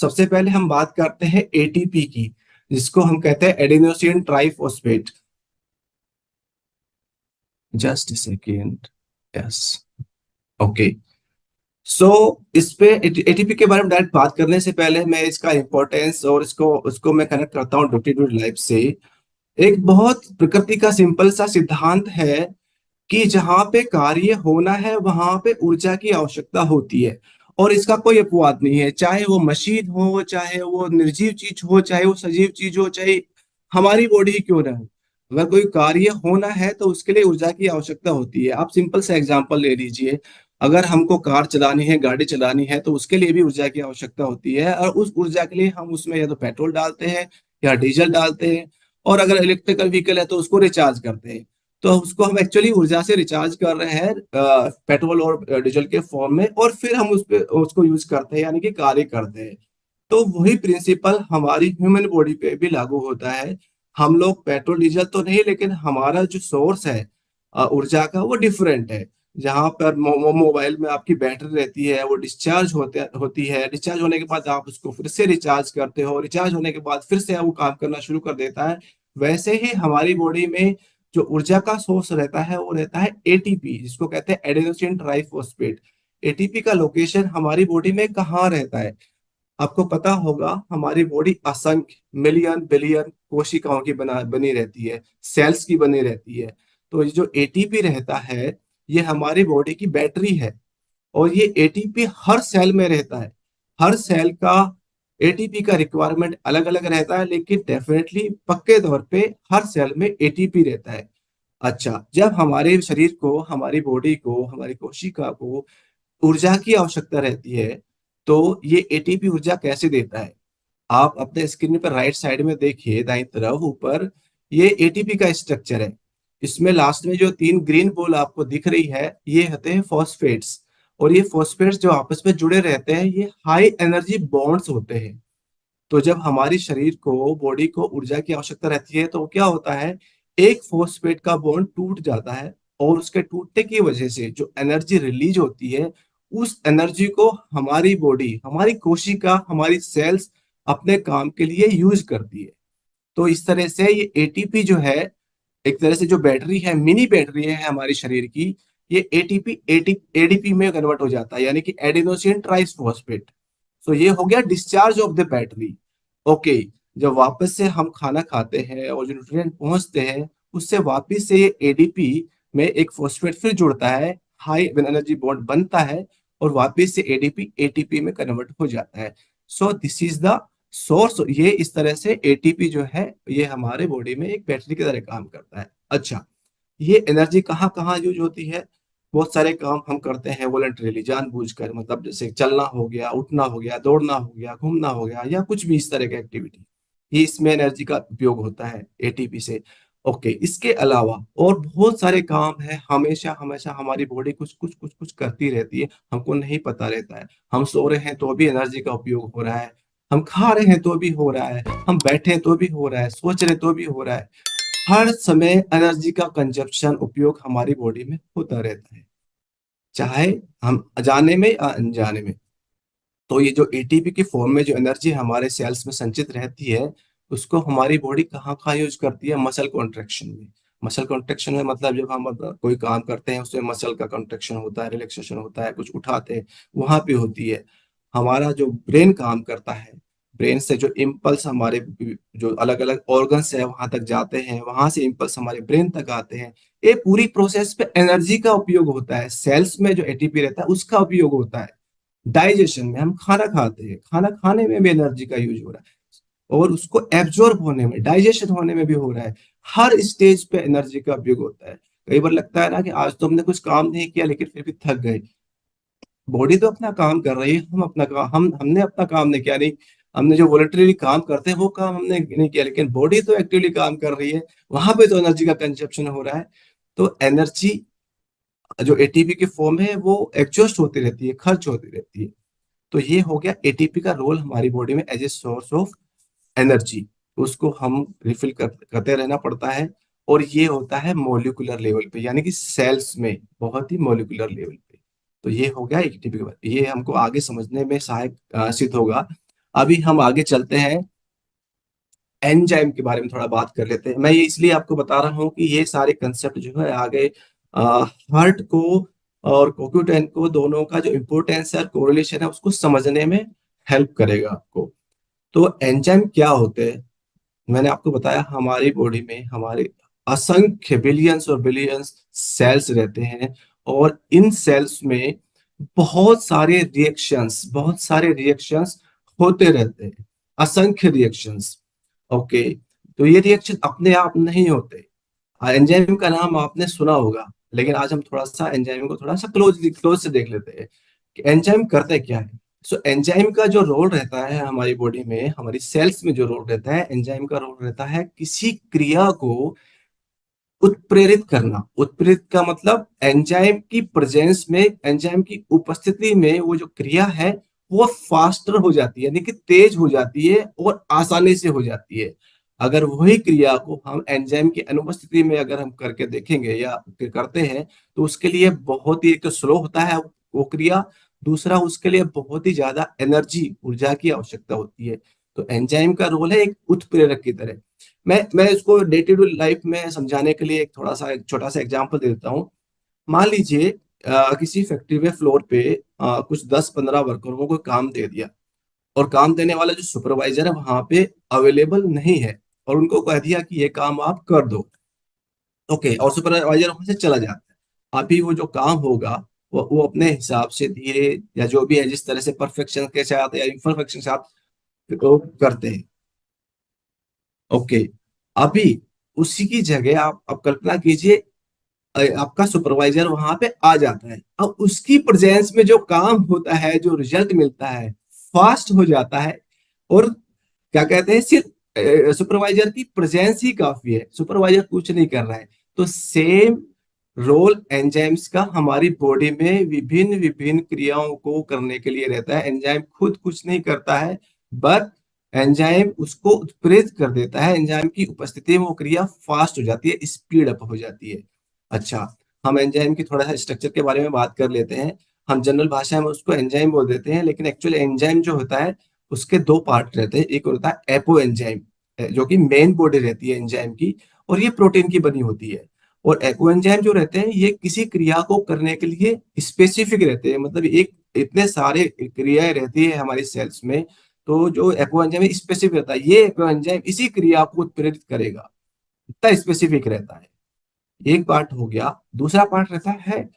सबसे पहले हम बात करते हैं एटीपी की, जिसको हम कहते हैं adenosine triphosphate. Just second. Yes. Okay. So इस पे एटीपी के बारे में डायरेक्ट बात करने से पहले मैं इसका इंपॉर्टेंस और इसको उसको मैं कनेक्ट करता हूँ डे टू डे लाइफ से। एक बहुत प्रकृति का सिंपल सा सिद्धांत है कि जहां पे कार्य होना है वहां पे ऊर्जा की आवश्यकता होती है। और इसका कोई अपवाद नहीं है, चाहे वो मशीन हो, चाहे वो निर्जीव चीज हो, चाहे वो सजीव चीज हो, चाहे हमारी बॉडी ही क्यों ना हो। अगर कोई कार्य होना है तो उसके लिए ऊर्जा की आवश्यकता होती है। आप सिंपल सा एग्जांपल ले लीजिए। अगर हमको कार चलानी है, गाड़ी चलानी है, तो उसके लिए भी ऊर्जा की आवश्यकता होती है, और उस ऊर्जा के लिए हम उसमें या तो पेट्रोल डालते हैं या डीजल डालते हैं। और अगर इलेक्ट्रिकल व्हीकल है तो उसको रिचार्ज करते हैं। तो उसको हम एक्चुअली ऊर्जा से रिचार्ज कर रहे हैं पेट्रोल और डीजल के फॉर्म में, और फिर हम उस पे उसको यूज करते हैं, यानी कि कार्य करते हैं। तो वही प्रिंसिपल हमारी ह्यूमन बॉडी पे भी लागू होता है। हम लोग पेट्रोल डीजल तो नहीं, लेकिन हमारा जो सोर्स है ऊर्जा का वो डिफरेंट है। जहां पर मोबाइल में आपकी बैटरी रहती है, वो डिस्चार्ज होती है। डिस्चार्ज होने के बाद आप उसको फिर से रिचार्ज करते हो, रिचार्ज होने के बाद फिर से वो काम करना शुरू कर देता है। वैसे ही हमारी बॉडी में जो ऊर्जा का सोर्स रहता है वो रहता है एटीपी, जिसको कहते हैं एडेनोसिन ट्राइफॉस्फेट। एटीपी का लोकेशन हमारी बॉडी में कहाँ रहता है? आपको पता होगा, हमारी बॉडी असंख्य मिलियन बिलियन कोशिकाओं की बनी रहती है, सेल्स की बनी रहती है। तो ये जो एटीपी रहता है, ये हमारी बॉडी की बैटरी है। और ये एटीपी हर सेल में रहता है। हर सेल का एटीपी का रिक्वायरमेंट अलग अलग रहता है, लेकिन डेफिनेटली पक्के तौर पे हर सेल में एटीपी रहता है। अच्छा, जब हमारे शरीर को, हमारी बॉडी को, हमारी कोशिका को ऊर्जा की आवश्यकता रहती है, तो ये एटीपी ऊर्जा कैसे देता है? आप अपने स्क्रीन पर राइट साइड में देखिए, दाईं तरफ ऊपर, ये एटीपी का स्ट्रक्चर है। इसमें लास्ट में जो तीन ग्रीन बॉल आपको दिख रही है, ये होते हैं फॉस्फेट्स। और ये फॉस्फेट्स जो आपस में जुड़े रहते हैं, ये हाई एनर्जी बॉन्ड्स होते हैं। तो जब हमारी शरीर को, बॉडी को ऊर्जा की आवश्यकता रहती है, तो क्या होता है, एक फॉस्फेट का बॉन्ड टूट जाता है। और उसके टूटने की वजह से जो एनर्जी रिलीज होती है, उस एनर्जी को हमारी बॉडी, हमारी कोशिका, हमारी सेल्स अपने काम के लिए यूज करती है। तो इस तरह से ये एटीपी जो है, एक तरह से जो बैटरी है, मिनी बैटरी है हमारे शरीर की, ये एटीपी एडीपी में कन्वर्ट हो जाता है, यानी कि एडिनोसिन ट्राइफॉस्फेट। तो ये हो गया discharge of the battery. Okay. जब वापस से हम खाना खाते हैं और जो न्यूट्रिएंट पहुंचते हैं, उससे वापस से ये एडीपी में एक फॉस्फेट फिर जुड़ता है, हाई एनर्जी बॉन्ड बनता है, और वापस से एडीपी एटीपी में कन्वर्ट हो जाता है। So this is the source. ये इस तरह से एटीपी जो है, ये हमारे बॉडी में एक बैटरी की तरह काम करता है। अच्छा, ये एनर्जी कहाँ कहाँ यूज होती है? बहुत सारे काम हम करते हैं वॉलंटरीली, जानबूझकर, मतलब जैसे चलना हो गया, उठना हो गया, दौड़ना हो गया, घूमना हो गया, या कुछ भी इस तरह की एक्टिविटी, ये इसमें एनर्जी का उपयोग होता है एटीपी से। ओके, इसके अलावा और बहुत सारे काम है, हमेशा हमेशा हमारी बॉडी कुछ कुछ कुछ कुछ करती रहती है, हमको नहीं पता रहता है। हम सो रहे हैं तो भी एनर्जी का उपयोग हो रहा है, हम खा रहे हैं तो भी हो रहा है, हम बैठे हैं तो भी हो रहा है, सोच रहे तो भी हो रहा है। हर समय एनर्जी का कंजप्शन, उपयोग हमारी बॉडी में होता रहता है, चाहे हम जाने में या अनजाने में। तो ये जो एटीपी की फॉर्म में जो एनर्जी हमारे सेल्स में संचित रहती है, उसको हमारी बॉडी कहाँ कहाँ यूज करती है? मसल कॉन्ट्रेक्शन में। मसल कॉन्ट्रेक्शन में मतलब जब हम कोई काम करते हैं, उसमें मसल का कॉन्ट्रेक्शन होता है, रिलैक्सेशन होता है, कुछ उठाते हैं, वहां पे होती है। हमारा जो ब्रेन काम करता है, ब्रेन से जो इम्पल्स हमारे जो अलग अलग ऑर्गन्स है वहां तक जाते हैं, वहां से इम्पल्स हमारे ब्रेन तक आते हैं। ये पूरी प्रोसेस पे एनर्जी का उपयोग होता है। सेल्स में जो एटीपी रहता है उसका उपयोग होता है। डाइजेशन में, हम खाना खाते हैं, खाना खाने में भी एनर्जी का यूज हो रहा है, और उसको एब्जॉर्ब होने में, डाइजेशन होने में भी हो रहा है। हर स्टेज पे एनर्जी का उपयोग होता है। कई बार लगता है ना कि आज तो हमने कुछ काम नहीं किया, लेकिन फिर भी थक गए। बॉडी तो अपना काम कर रही है, हम अपना काम, हमने अपना काम नहीं किया, नहीं। हमने जो वॉलंटरी काम करते हैं वो काम हमने नहीं किया, लेकिन बॉडी तो एक्टिवली काम कर रही है, वहां पे तो एनर्जी का कंजप्शन हो रहा है। तो एनर्जी जो एटीपी की फॉर्म है, वो एग्जॉस्ट होती रहती है, खर्च होती रहती है। तो ये हो गया एटीपी का रोल हमारी बॉडी में as a source of energy. उसको हम रिफिल करते रहना पड़ता है। और ये होता है मोलिकुलर लेवल पे, यानी कि सेल्स में, बहुत ही मोलिकुलर लेवल पे। तो ये हो गया एटीपी के बारे में। ये हमको आगे समझने में सहायक सिद्ध होगा। अभी हम आगे चलते हैं, एंजाइम के बारे में थोड़ा बात कर लेते हैं। मैं ये इसलिए आपको बता रहा हूँ कि ये सारे कंसेप्ट जो है आगे हार्ट को और कोक्यूटेन को दोनों का जो इम्पोर्टेंस है, कोरिलेशन है, उसको समझने में हेल्प करेगा आपको। तो एंजाइम क्या होते हैं? मैंने आपको बताया हमारी बॉडी में हमारे असंख्य बिलियंस और बिलियंस सेल्स रहते हैं, और इन सेल्स में बहुत सारे रिएक्शंस होते रहते हैं, असंख्य रिएक्शंस। ओके, तो ये रिएक्शन अपने आप नहीं होते। एंजाइम का नाम आपने सुना होगा, लेकिन आज हम थोड़ा सा एंजाइम को थोड़ा सा क्लोज से देख लेते हैं कि एंजाइम करते क्या है। सो एंजाइम का जो रोल रहता है हमारी बॉडी में, हमारी सेल्स में जो रोल रहता है, एंजाइम का रोल रहता है किसी क्रिया को उत्प्रेरित करना। उत्प्रेरित का मतलब एंजाइम की प्रेजेंस में, एंजाइम की उपस्थिति में वो जो क्रिया है वो फास्टर हो जाती है, यानी कि तेज हो जाती है और आसानी से हो जाती है। अगर वही क्रिया को हम एंजाइम की अनुपस्थिति में अगर हम करके देखेंगे या फिर करते हैं, तो उसके लिए बहुत ही, एक तो स्लो होता है वो क्रिया, दूसरा उसके लिए बहुत ही ज्यादा एनर्जी, ऊर्जा की आवश्यकता होती है। तो एंजाइम का रोल है एक उत्प्रेरक की तरह। मैं इसको डे टू डे लाइफ में समझाने के लिए एक थोड़ा सा, एक छोटा सा एग्जांपल दे देता हूँ। मान लीजिए किसी फैक्ट्री में फ्लोर पे कुछ 10-15 वर्करों को काम दे दिया, और काम देने वाला जो सुपरवाइजर है वहां पे अवेलेबल नहीं है, और उनको कह दिया कि ये काम आप कर दो। ओके, और सुपरवाइजर वहां से चला जाता है। अभी वो जो काम होगा वो अपने हिसाब से धीरे, या जो भी है जिस तरह से परफेक्शन के साथ या इम्परफेक्शन के साथ वो करते हैं। ओके, अभी उसी की जगह आप कल्पना कीजिए, आपका सुपरवाइजर वहां पे आ जाता है। अब उसकी प्रेजेंस में जो काम होता है, जो रिजल्ट मिलता है, फास्ट हो जाता है। और क्या कहते हैं, सिर्फ सुपरवाइजर की प्रेजेंस ही काफी है, सुपरवाइजर कुछ नहीं कर रहा है। तो सेम रोल एंजाइम्स का हमारी बॉडी में विभिन्न विभिन्न क्रियाओं को करने के लिए रहता है। एंजाइम खुद कुछ नहीं करता है, बट एंजाइम उसको उत्प्रेरित कर देता है। एंजाइम की उपस्थिति में वो क्रिया फास्ट हो जाती है, स्पीड अप हो जाती है। अच्छा, हम एंजाइम की थोड़ा सा स्ट्रक्चर के बारे में बात कर लेते हैं। हम जनरल भाषा में उसको एंजाइम बोल देते हैं, लेकिन एक्चुअली एंजाइम जो होता है उसके दो पार्ट रहते हैं। एक होता है एपो एंजाइम, जो कि मेन बॉडी रहती है एंजाइम की, और ये प्रोटीन की बनी होती है। और एक्ो एंजाइम जो रहते हैं ये किसी क्रिया को करने के लिए स्पेसिफिक रहते हैं, मतलब एक इतने सारे क्रियाएं रहती है हमारी सेल्स में। तो जो एक्ो एंजाइम स्पेसिफिक रहता है, ये एक्ो एंजाइम इसी क्रिया को उत्प्रेरित करेगा, इतना स्पेसिफिक रहता है। एक पार्ट हो गया। दूसरा पार्ट रहता है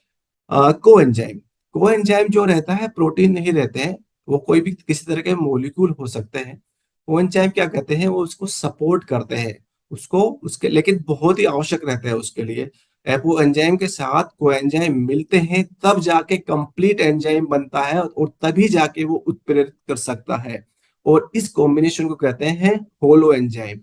कोएंजाइम। कोएंजाइम जो रहता है प्रोटीन नहीं रहते हैं, वो कोई भी किसी तरह के मॉलिक्यूल हो सकते हैं। कोएंजाइम क्या कहते हैं, वो उसको सपोर्ट करते हैं, उसको उसके, लेकिन बहुत ही आवश्यक रहता है उसके लिए। एपो एंजाइम के साथ कोएंजाइम मिलते हैं तब जाके कंप्लीट एंजाइम बनता है, और तभी जाके वो उत्प्रेरित कर सकता है। और इस कॉम्बिनेशन को कहते हैं होलो एंजाइम।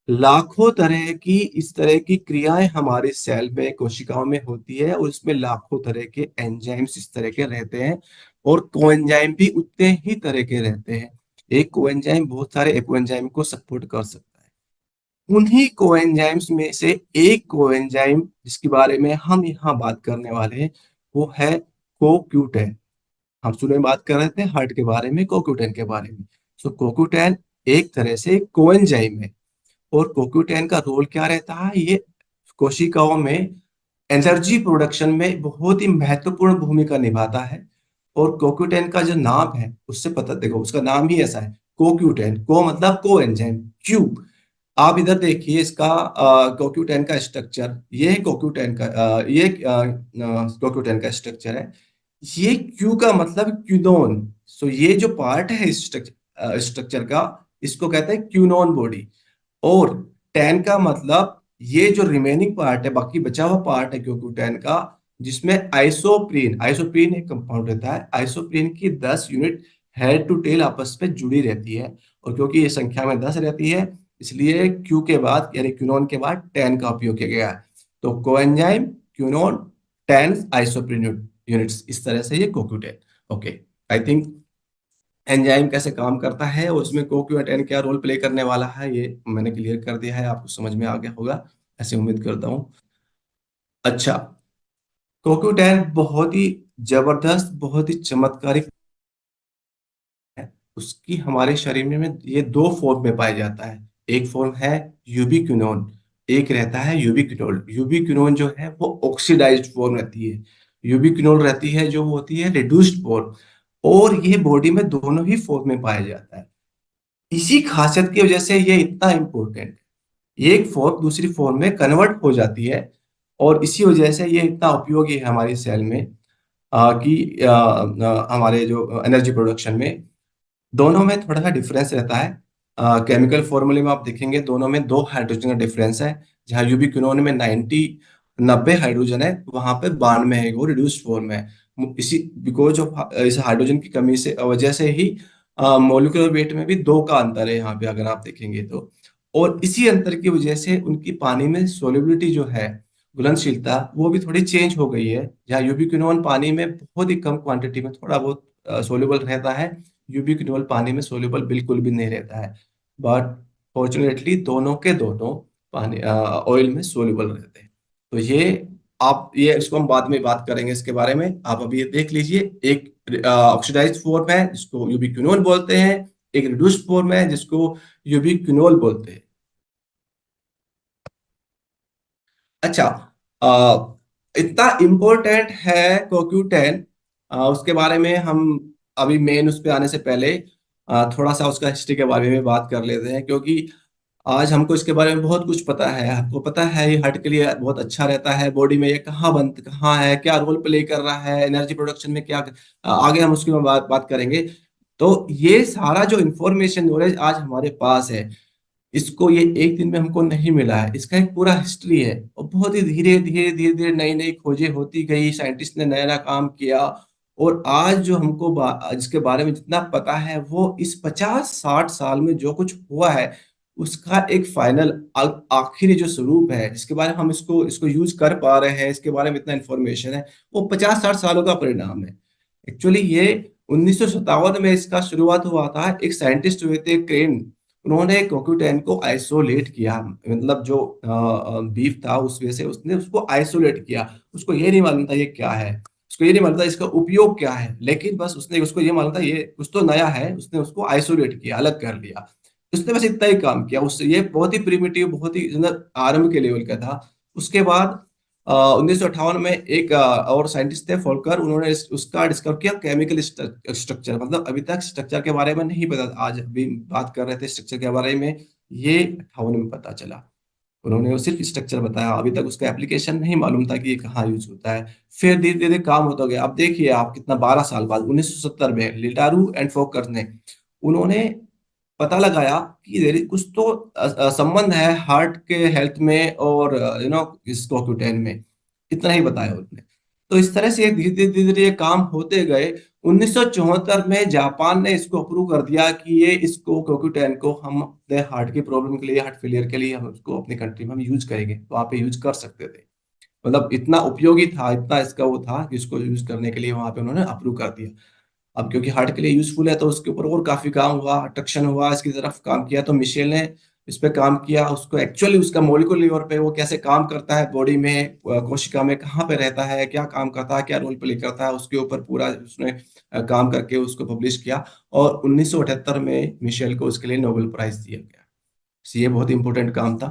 लाखों तरह की इस तरह की क्रियाएं हमारे सेल में, कोशिकाओं में होती है, और इसमें लाखों तरह के एंजाइम्स इस तरह के रहते हैं। और कोएंजाइम भी उतने ही तरह के रहते हैं। एक कोएंजाइम बहुत सारे एपोएंजाइम को सपोर्ट कर सकता है। उन्हीं कोएंजाइम्स में से एक कोएंजाइम जिसके बारे में हम यहाँ बात करने वाले हैं, वो है कोक्यूटेन। हम शुरू में बात कर रहे थे हार्ट के बारे में, कोक्यूटेन के बारे में। सो कोक्यूटेन एक तरह से कोएंजाइम है। और कोक्यूटेन का रोल क्या रहता है, ये कोशिकाओं में एनर्जी प्रोडक्शन में बहुत ही महत्वपूर्ण भूमिका निभाता है। और कोक्यूटेन का जो नाम है उससे पता, देखो उसका नाम ही ऐसा है, कोक्यूटेन। को मतलब को एंजाइम, क्यू। आप इधर देखिए इसका कोक्यूटेन का स्ट्रक्चर, ये है कोक्यूटेन का, ये कोक्यूटेन का स्ट्रक्चर है। ये क्यू का मतलब क्यूनोन। सो ये जो पार्ट है स्ट्रक्चर स्ट्रक्चर का, इसको कहते हैं क्यूनोन बॉडी। और टैन का मतलब ये जो रिमेनिंग पार्ट है, बाकी बचा हुआ पार्ट है क्योंकि का, जिसमें आइसोप्रीन, आइसोप्रीन एक कंपाउंड रहता है, आइसोप्रीन की 10 यूनिट हेड टू टेल आपस में जुड़ी रहती है। और क्योंकि ये संख्या में 10 रहती है, इसलिए क्यू के बाद यानी क्यूनोन के बाद टैन का उपयोग किया गया है। तो कोएंजाइम, क्यूनोन, टैन, आइसोप्रीन यूनिट्स, इस तरह से ये कोक्यूटेन। ओके, आई थिंक एंजाइम कैसे काम करता है और उसमें कोक्यूटेन क्या रोल प्ले करने वाला है, ये मैंने क्लियर कर दिया है, आपको समझ में आ गया होगा, ऐसे उम्मीद करता हूँ। अच्छा, कोक्यूटेन बहुत ही जबरदस्त, बहुत ही चमत्कारिक है। उसकी हमारे शरीर में ये दो फॉर्म में पाया जाता है। एक फॉर्म है यूबिक्विनोन, एक रहता है यूबिक्विनोल। यूबिक्विनोन जो है वो ऑक्सीडाइज्ड फॉर्म रहती है, यूबिक्विनोल रहती है जो होती है रिड्यूस्ड फॉर्म। और ये बॉडी में दोनों ही फॉर्म में पाया जाता है। इसी खासियत की वजह से ये इतना इंपॉर्टेंट है, एक फॉर्म दूसरी फॉर्म में कन्वर्ट हो जाती है। और इसी वजह से ये इतना उपयोगी है हमारी सेल में, हमारे जो एनर्जी प्रोडक्शन में दोनों में थोड़ा सा डिफरेंस रहता है। केमिकल फॉर्मूले में आप देखेंगे दोनों में दो हाइड्रोजन का डिफरेंस है। जहाँ यूबिक्विनोन में 90 हाइड्रोजन है, वहां पे 92 है, वो रिड्यूस्ड फॉर्म है। इसी बिकॉज ऑफ इस हाइड्रोजन की कमी से वजह से ही मोलिकुलर वेट में भी दो का अंतर है यहाँ पे, अगर आप देखेंगे तो। और इसी अंतर की वजह से उनकी पानी में सोलिबिलिटी जो है, घुलनशीलता, वो भी थोड़ी चेंज हो गई है। जहाँ यूबिक्विनोन पानी में बहुत ही कम क्वांटिटी में थोड़ा बहुत सोल्यूबल रहता है, यूबिक्विनोल पानी में सोल्यूबल बिल्कुल भी नहीं रहता है। बट फॉर्चुनेटली दोनों के दोनों पानी ऑयल में सोल्यूबल रहते हैं। तो ये आप, ये इसको हम बाद में बात करेंगे इसके बारे में, आप अभी ये देख लीजिए। एक ऑक्सीडाइज्ड फॉर्म है जिसको यूबिक्विनोल बोलते हैं, एक रिड्यूस्ड फॉर्म है जिसको यूबिक्विनोल बोलते हैं। अच्छा, इतना इम्पोर्टेंट है CoQ10, उसके बारे में हम अभी मेन उस पे आने से पहले थोड़ा सा उसका हिस्ट्री के बारे में बात कर लेते हैं, क्योंकि आज हमको इसके बारे में बहुत कुछ पता है। आपको पता है ये हार्ट के लिए बहुत अच्छा रहता है, बॉडी में ये कहाँ है, क्या रोल प्ले कर रहा है एनर्जी प्रोडक्शन में, क्या आगे हम उसकी बात करेंगे। तो ये सारा जो इंफॉर्मेशन नॉलेज आज हमारे पास है, इसको ये एक दिन में हमको नहीं मिला है, इसका एक पूरा हिस्ट्री है। और बहुत ही धीरे धीरे धीरे धीरे नई नई खोजें होती गई, साइंटिस्ट ने नया नया काम किया। और आज जो हमको जिसके बारे में जितना पता है, वो इस 50-60 साल में जो कुछ हुआ है उसका एक फाइनल आखिरी जो स्वरूप है, जिसके बारे में हम इसको इसको यूज कर पा रहे हैं, इसके बारे में इतना इन्फॉर्मेशन है, वो 50-60 सालों का परिणाम है। एक्चुअली ये 1957 में इसका शुरुआत हुआ था। एक साइंटिस्ट हुए थे क्रेन, उन्होंने कोक्यूटेन को आइसोलेट किया, मतलब जो बीफ था उस वजह से उसने उसको आइसोलेट किया। उसको ये नहीं मालूम था ये क्या है, उसको ये नहीं मालूम था इसका उपयोग क्या है, लेकिन बस उसने, उसको ये मालूम था ये कुछ तो नया है, उसने उसको आइसोलेट किया, अलग कर लिया। उसने बस इतना ही काम किया, उससे ये बहुत ही प्रिमिटिव, बहुत ही मतलब आरंभ के लेवल का था। उसके बाद 1958 में एक और साइंटिस्ट थे फोल्कर, उन्होंने उसका डिस्कवर किया केमिकल स्ट्रक्चर। मतलब अभी तक स्ट्रक्चर के बारे में नहीं पता, आज अभी बात कर रहे थे स्ट्रक्चर के बारे में, ये 58 में पता चला। उन्होंने वो सिर्फ स्ट्रक्चर बताया, अभी तक उसका एप्लीकेशन नहीं मालूम था कि ये कहाँ यूज होता है। फिर धीरे धीरे काम होता गया। अब देखिए आप कितना, 12 साल बाद 1970 में लिटारू एंड फोकर ने, उन्होंने पता लगाया कि कुछ तो संबंध है हार्ट के हेल्थ में और इस CoQ10 में। इतना ही बताया उन्होंने। तो इस तरह से धीरे धीरे धीरे धीरे ये काम होते गए। 1974 में जापान ने इसको अप्रूव कर दिया कि ये इसको CoQ10 को हम अपने हार्ट की प्रॉब्लम के लिए, हार्ट फेलियर के लिए हम उसको अपनी कंट्री में हम यूज करेंगे, वहां पे यूज कर सकते थे। मतलब इतना उपयोगी था, इतना इसका वो था कि इसको यूज करने के लिए वहां पे उन्होंने अप्रूव कर दिया। अब क्योंकि हार्ट के लिए यूजफुल है तो उसके ऊपर और काफी काम हुआ, अट्रैक्शन हुआ, इसकी तरफ काम किया। तो मिशेल ने इस पे काम किया, उसको एक्चुअली उसका मोलिकुलर लेवल पे वो कैसे काम करता है बॉडी में, कोशिका में कहाँ पे रहता है, क्या काम करता है, क्या रोल प्ले करता है, उसके ऊपर पूरा उसने काम करके उसको पब्लिश किया। और 1978 में मिशेल को उसके लिए नोबेल प्राइज दिया गया। तो ये बहुत इंपॉर्टेंट काम था।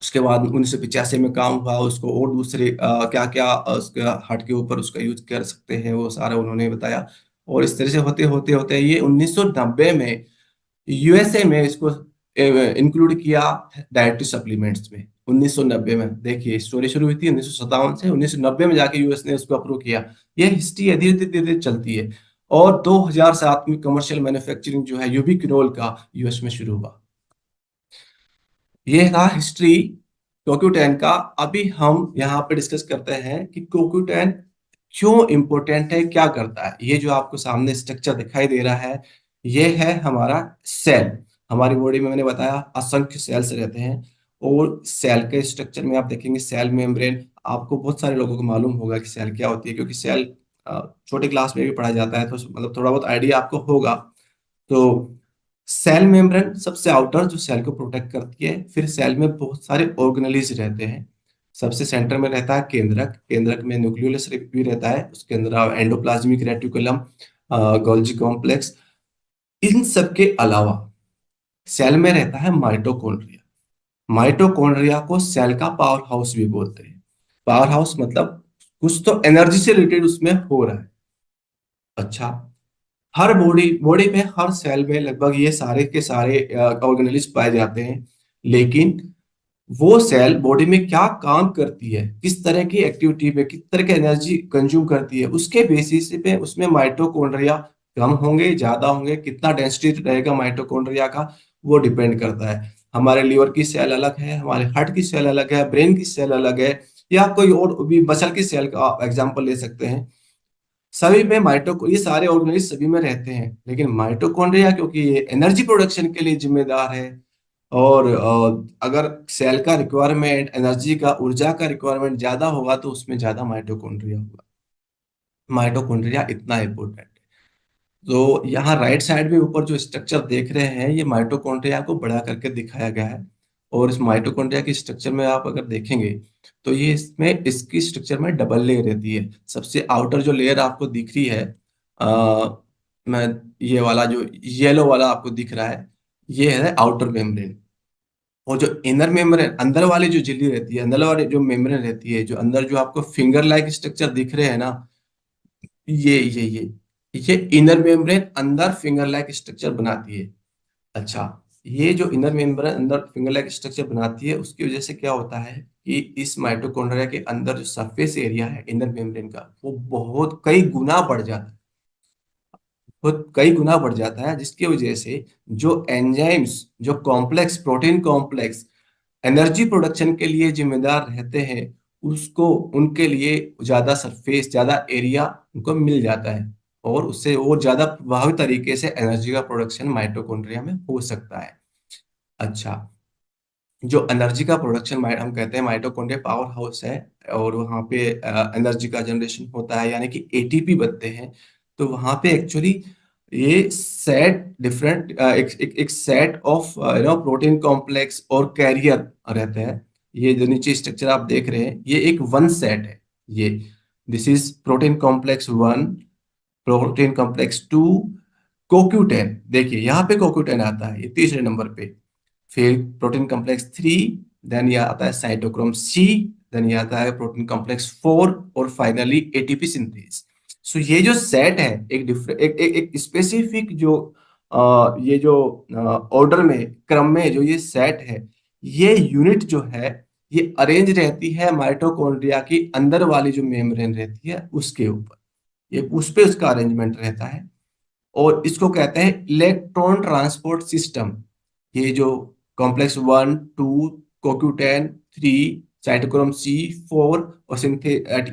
उसके बाद 1985 में काम हुआ, उसको और दूसरे क्या क्या उसके हार्ट के ऊपर उसका यूज कर सकते हैं वो सारा उन्होंने बताया। और इस तरह से होते होते होते ये 1990 में यूएसए में इसको इंक्लूड किया डाइटरी सप्लीमेंट्स में। 1990 में देखिए स्टोरी शुरू हुई थी 1957 से, 1990 में जाके यूएस ने इसको अप्रूव किया। ये हिस्ट्री है, धीरे धीरे धीरे चलती है। और 2007 में कमर्शियल मैन्युफैक्चरिंग जो है यूबिक्विनोल का यूएस में शुरू हुआ। ये था हिस्ट्री CoQ10 का। अभी हम यहाँ पे डिस्कस करते हैं कि CoQ10 क्यों इंपॉर्टेंट है, क्या करता है। ये जो आपको सामने स्ट्रक्चर दिखाई दे रहा है, ये है हमारा सेल। हमारी बॉडी में मैंने बताया असंख्य सेल्स रहते हैं। और सेल के स्ट्रक्चर में आप देखेंगे सेल मेम्ब्रेन, आपको बहुत सारे लोगों को मालूम होगा कि सेल क्या होती है, क्योंकि सेल छोटे क्लास में भी पढ़ा जाता है, तो मतलब थोड़ा बहुत आइडिया आपको होगा। तो सेल मेम्ब्रेन सबसे आउटर जो सेल को प्रोटेक्ट करती है। फिर सेल में बहुत सारे ऑर्गेनेलिज रहते हैं। सबसे सेंटर में रहता है केंद्रक, केंद्रक में न्यूक्लियोलस भी रहता है, उसके अंदर एंडोप्लाज्मिक रेटिकुलम, गोल्गी कॉम्प्लेक्स। इन सब के अलावा सेल में रहता है माइटोकॉन्ड्रिया। माइटोकॉन्ड्रिया को सेल का पावर हाउस भी बोलते हैं। पावर हाउस मतलब कुछ तो एनर्जी से रिलेटेड उसमें हो रहा है। अच्छा, हर बॉडी बॉडी में हर सेल में लगभग ये सारे के सारे ऑर्गेनेल्स पाए जाते हैं। लेकिन वो सेल बॉडी में क्या काम करती है, किस तरह की एक्टिविटी में किस तरह की एनर्जी कंज्यूम करती है, उसके बेसिस पे उसमें माइटोकॉन्ड्रिया कम होंगे ज्यादा होंगे, कितना डेंसिटी रहेगा माइटोकॉन्ड्रिया का, वो डिपेंड करता है। हमारे लिवर की सेल अलग है, हमारे हार्ट की सेल अलग है, ब्रेन की सेल अलग है, या कोई और भी मसल की सेल का एग्जांपल ले सकते हैं। सभी में ये सारे ऑर्गेनेल सभी में रहते हैं, लेकिन माइटोकॉन्ड्रिया क्योंकि ये एनर्जी प्रोडक्शन के लिए जिम्मेदार है, और अगर सेल का रिक्वायरमेंट एनर्जी का ऊर्जा का रिक्वायरमेंट ज्यादा होगा तो उसमें ज्यादा माइटोकॉन्ड्रिया होगा। माइटोकॉन्ड्रिया इतना इंपॉर्टेंट है। तो यहाँ राइट साइड में ऊपर जो स्ट्रक्चर देख रहे हैं ये माइटोकॉन्ड्रिया को बड़ा करके दिखाया गया है। और इस माइटोकॉन्ड्रिया की स्ट्रक्चर में आप अगर देखेंगे तो ये इसमें इसकी स्ट्रक्चर में डबल लेयर रहती है। सबसे आउटर जो लेयर आपको दिख रही है, आ, मैं ये वाला जो येलो वाला आपको दिख रहा है, ये है आउटर मेम्ब्रेन। और जो इनर मेम्ब्रेन अंदर वाली जो झिल्ली रहती है, अंदर वाली जो मेम्ब्रेन रहती है, जो अंदर जो आपको फिंगर लाइक स्ट्रक्चर दिख रहे हैं ना, ये इनर मेम्ब्रेन अंदर फिंगर लाइक स्ट्रक्चर बनाती है। अच्छा, ये जो इनर मेम्ब्रेन अंदर फिंगर लाइक स्ट्रक्चर बनाती है उसकी वजह से क्या होता है कि इस माइटोकॉन्ड्रिया के अंदर जो सरफेस एरिया है इनर मेम्ब्रेन का वो बहुत कई गुना बढ़ जाता है। बहुत कई गुना बढ़ जाता है, जिसकी वजह से जो एंजाइम्स, जो complex protein complex energy production के लिए जिम्मेदार रहते हैं, उसको उनके लिए ज्यादा सरफेस ज्यादा एरिया उनको मिल जाता है, और उससे वो ज्यादा प्रभावी तरीके से एनर्जी का प्रोडक्शन माइटोकॉन्ड्रिया में हो सकता है। अच्छा, जो एनर्जी का प्रोडक्शन हम कहते हैं माइटोकॉन्ड्रिया पावर हाउस है, और वहाँ पे एनर्जी का जनरेशन होता है यानी कि एटीपी बनते हैं। तो वहाँ पे एक्चुअली ये सेट डिफरेंट एक सेट ऑफ प्रोटीन कॉम्प्लेक्स और कैरियर रहते हैं। ये जो नीचे स्ट्रक्चर आप देख रहे हैं ये एक वन सेट है। ये this is protein complex one, protein complex two, co Q ten. देखिए यहाँ पे कोक्यूटेन आता है ये तीसरे नंबर पे। फिर प्रोटीन कॉम्प्लेक्स थ्री, देन ये आता है साइटोक्रोम सी, देन ये आता है प्रोटीन कॉम्प्लेक्स फोर, और फाइनली एटीपी सिंथेज। सो ये जो सेट है एक डिफरेंट एक स्पेसिफिक जो ये जो ऑर्डर में क्रम में जो ये सेट है, ये यूनिट जो है ये अरेंज रहती है माइटोकॉन्ड्रिया की अंदर वाली जो मेम्ब्रेन रहती है उसके ऊपर। ये उस पे उसका अरेंजमेंट रहता है, और इसको कहते हैं इलेक्ट्रॉन ट्रांसपोर्ट सिस्टम। ये जो complex one two, co Q ten three, cytochrome C four, और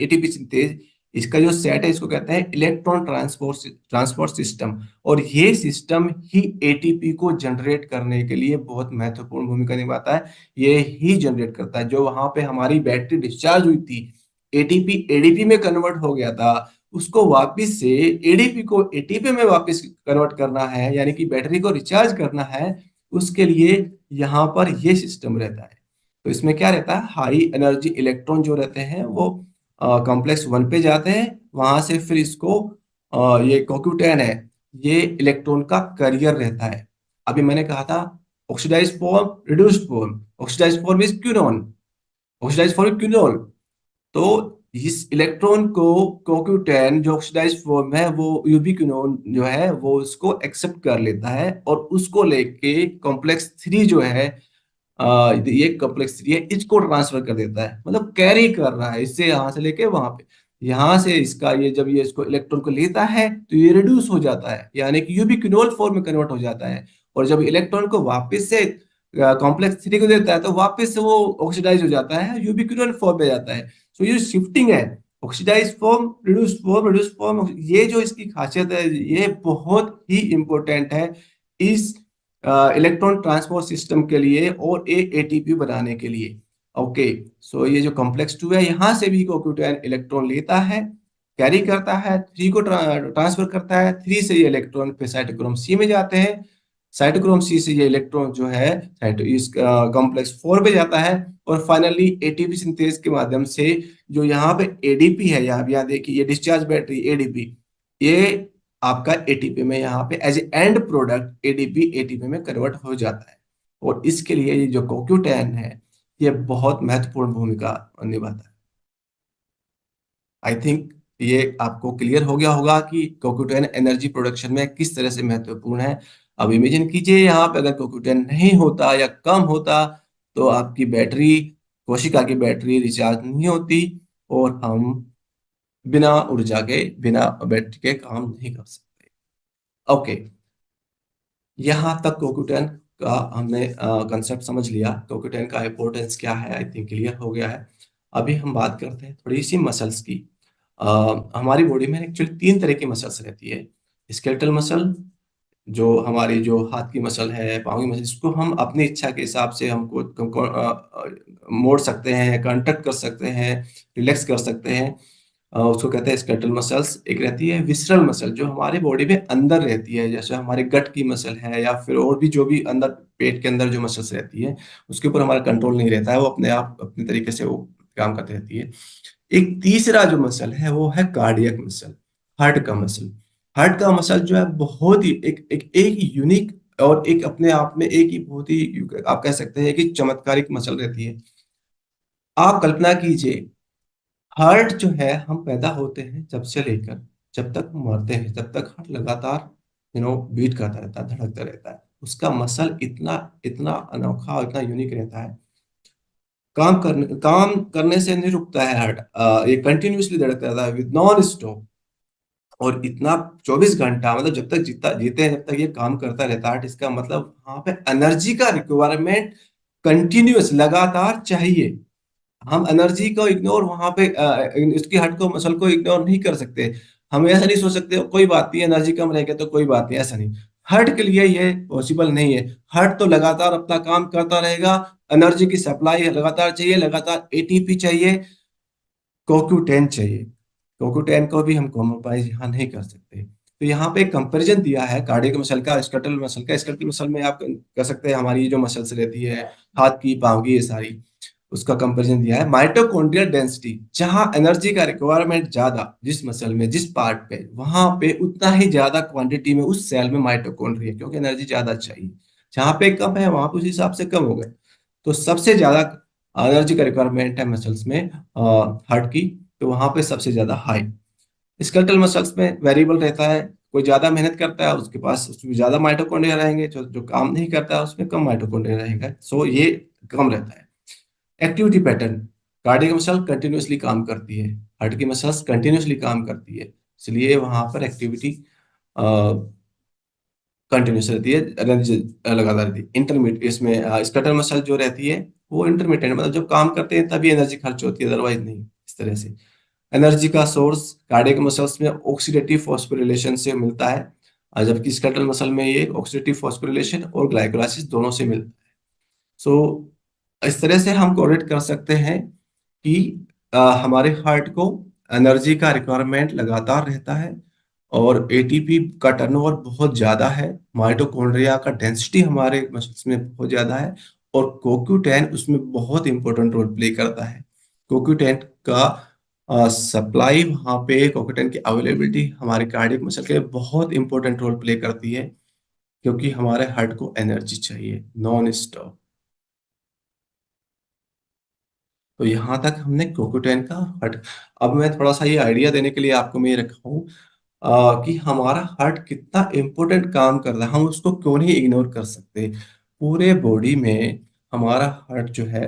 एटीपी सिंथेज, इसका जो सेट है इसको कहते हैं इलेक्ट्रॉन ट्रांसपोर्ट सिस्टम। और ये सिस्टम ही एटीपी को जनरेट करने के लिए बहुत महत्वपूर्ण भूमिका निभाता है। ये ही जनरेट करता है, जो वहां पे हमारी बैटरी डिस्चार्ज हुई थी, एटीपी एडीपी में कन्वर्ट हो गया था, उसको वापस से एडीपी को एटीपी में वापस कन्वर्ट करना है, यानी कि बैटरी को रिचार्ज करना है, उसके लिए यहाँ पर ये सिस्टम रहता है। तो इसमें क्या रहता है, हाई एनर्जी इलेक्ट्रॉन जो रहते हैं वो कॉम्प्लेक्स वन पे जाते हैं, वहां से फिर इसको ये कोक्यूटेन है, ये इलेक्ट्रॉन का करियर रहता है। अभी मैंने कहा था oxidise form, reduced form. Oxidise form is quinone, oxidise form quinol. तो इस इलेक्ट्रॉन को CoQ10 जो ऑक्सीडाइज्ड फॉर्म है वो यूबिक्विनोन जो है वो उसको एक्सेप्ट कर लेता है, और उसको लेके कॉम्प्लेक्स थ्री जो है ये कॉम्प्लेक्स थ्री है इसको ट्रांसफर कर देता है, मतलब कैरी कर रहा है इससे यहाँ से लेके वहां पे। यहाँ से इसका ये जब ये इसको इलेक्ट्रॉन को लेता है तो ये रिड्यूस हो जाता है, यानी कि यूबिक्विनोल फॉर्म में कन्वर्ट हो जाता है। और जब इलेक्ट्रॉन को वापस से कॉम्प्लेक्स थ्री को देता है तो वापस से वो ऑक्सीडाइज हो जाता है, यूबिक्विनोल फॉर्म में जाता है। तो ये शिफ्टिंग है, oxidise form, reduce form, reduce form, ये जो इसकी खासियत है ये बहुत ही इंपॉर्टेंट है इस इलेक्ट्रॉन ट्रांसपोर्ट सिस्टम के लिए और ए एटीपी बनाने के लिए। ओके, सो ये जो कॉम्प्लेक्स टू है यहाँ से भी कोक्यूटेन इलेक्ट्रॉन लेता है, कैरी करता है, थ्री को ट्रांसफर करता है, थ्री से ये इलेक्ट्रॉन पे साइटोक्रोम सी में जाते हैं, साइटोक्रोम सी से ये इलेक्ट्रॉन जो है इस कॉम्प्लेक्स फोर पे जाता है, और फाइनली एटीपी सिंथेज के माध्यम से जो यहाँ पे एडीपी है, यहाँ यहाँ देखिए ये डिस्चार्ज बैटरी एडीपी, ये आपका एटीपी में यहाँ पे as end product ADP ATP में कन्वर्ट हो जाता है। और इसके लिए ये जो CoQ10 है ये बहुत महत्वपूर्ण भूमिका निभाता है। आई थिंक ये आपको क्लियर हो गया होगा कि CoQ10 एनर्जी प्रोडक्शन में किस तरह से महत्वपूर्ण है। अब इमेजिन कीजिए यहाँ पे अगर CoQ10 नहीं होता या कम होता तो आपकी बैटरी, कोशिका की बैटरी रिचार्ज नहीं होती और हम बिना ऊर्जा के, बिना बैटरी के काम नहीं कर सकते। ओके, यहाँ तक CoQ10 का हमने कंसेप्ट समझ लिया। CoQ10 का इंपॉर्टेंस क्या है आई थिंक क्लियर हो गया है। अभी हम बात करते हैं थोड़ी सी मसल्स की। हमारी बॉडी में एक्चुअली 3 तरह की मसल्स रहती है। स्केलेटल मसल, जो हमारी जो हाथ की मसल है, पाँव की मसल, इसको हम अपनी इच्छा के हिसाब से मोड़ सकते हैं, कॉन्ट्रैक्ट कर सकते हैं, रिलैक्स कर सकते हैं। उसको कहते हैं स्केलेटल मसल्स। एक रहती है विसरल मसल जो हमारे बॉडी में अंदर रहती है, जैसे हमारे गट की मसल है या फिर और भी जो भी अंदर पेट के अंदर जो मसल्स रहती है उसके ऊपर हमारा कंट्रोल नहीं रहता है, वो अपने आप अपने तरीके से वो काम करती रहती है। एक तीसरा जो मसल है वो है कार्डियक मसल, हार्ट का मसल। हार्ट का मसल जो है बहुत ही एक यूनिक और एक अपने आप में एक ही बहुत ही, आप कह सकते हैं कि चमत्कारिक मसल रहती है। आप कल्पना कीजिए, हार्ट जो है हम पैदा होते हैं जब से लेकर जब तक मरते हैं, जब तक हार्ट लगातार बीट करता रहता है, धड़कता रहता है। उसका मसल इतना इतना अनोखा और इतना यूनिक रहता है, काम करने से नहीं रुकता है हार्ट। ये कंटिन्यूअसली धड़कता रहता है विद नॉन स्टॉप। और इतना 24 घंटा, मतलब जब तक जीता जीते हैं जब तक ये काम करता रहता है। इसका मतलब वहां पे एनर्जी का रिक्वायरमेंट कंटिन्यूअस लगातार चाहिए। हम एनर्जी को इग्नोर वहां पे इसकी हार्ट को मसल को इग्नोर नहीं कर सकते। हम ऐसा नहीं सोच सकते कोई बात नहीं, एनर्जी कम रहेगा तो कोई बात नहीं, ऐसा नहीं। हार्ट के लिए ये पॉसिबल नहीं है। हार्ट तो लगातार अपना काम करता रहेगा, एनर्जी की सप्लाई लगातार चाहिए, लगातार एटीपी चाहिए, CoQ10 चाहिए। CoQ10 को भी हम कॉम्प्रोमाइज यहाँ नहीं कर सकते। तो यहाँ पे एक कंपैरिजन दिया है कार्डियक मसल का, स्केलेटल मसल का। स्केलेटल मसल में आप कह सकते हैं हमारी जो मसल्स रहती है हाथ की, पाँव की, ये सारी, उसका कंपैरिजन दिया है। माइटोकॉन्ड्रियल डेंसिटी, जहां एनर्जी का रिक्वायरमेंट ज्यादा, जिस मसल में जिस पार्ट पे, वहां पे उतना ही ज्यादा क्वांटिटी में उस सेल में माइटोकॉन्ड्रिया, क्योंकि एनर्जी ज्यादा चाहिए। जहां पे कम है वहां पे उस हिसाब से कम हो गए। तो सबसे ज्यादा एनर्जी का रिक्वायरमेंट है मसल्स में हार्ट की, तो वहां पे सबसे ज्यादा हाई। स्केलेटल मसल्स में वेरिएबल रहता है, कोई ज्यादा मेहनत करता है उसके पास उसमें ज्यादा माइटोकॉन्ड्रिया रहेंगे, जो जो काम नहीं करता है उसमें कम माइटोकॉन्ड्रिया रहेगा। सो ये कम रहता है। Activity pattern, cardiac muscle continuously काम करती है, हार्ट की मसल्स कंटिन्यूअसली काम करती है, इसलिए वहां पर एक्टिविटी कंटिन्यूस रहती है, एनर्जी लगातार रहती है। इंटरमीडिएट इसमें स्कैटर मसल जो रहती है वो इंटरमीडिएट, मतलब जब काम करते हैं तभी एनर्जी खर्च होती है, अदरवाइज नहीं। इस तरह से एनर्जी का सोर्स कार्डियक मसल्स में ऑक्सीडेटिव फॉस्फोरिलेशन से मिलता है, जबकि स्केलेटल मसल में ये ऑक्सीडेटिव फॉस्फोरिलेशन और ग्लाइकोलाइसिस दोनों से मिलता है। सो इस तरह से हम कोरिलेट कर सकते हैं कि हमारे हार्ट को एनर्जी का रिक्वायरमेंट लगातार रहता है और एटीपी का टर्नओवर बहुत ज्यादा है, माइटोकॉन्ड्रिया का डेंसिटी हमारे मसल्स में बहुत ज्यादा है, और CoQ10 उसमें बहुत इंपॉर्टेंट रोल प्ले करता है। CoQ10 का सप्लाई वहाँ पे, CoQ10 की अवेलेबिलिटी हमारे कार्डियक मसल के लिए बहुत इंपॉर्टेंट रोल प्ले करती है, क्योंकि हमारे हार्ट को एनर्जी चाहिए नॉन स्टॉप। तो यहाँ तक हमने CoQ10 का हट। अब मैं थोड़ा सा ये आइडिया देने के लिए आपको मैं ये रखा हूँ कि हमारा हार्ट कितना इंपॉर्टेंट काम कर रहा है, हम उसको क्यों नहीं इग्नोर कर सकते। पूरे बॉडी में हमारा हार्ट जो है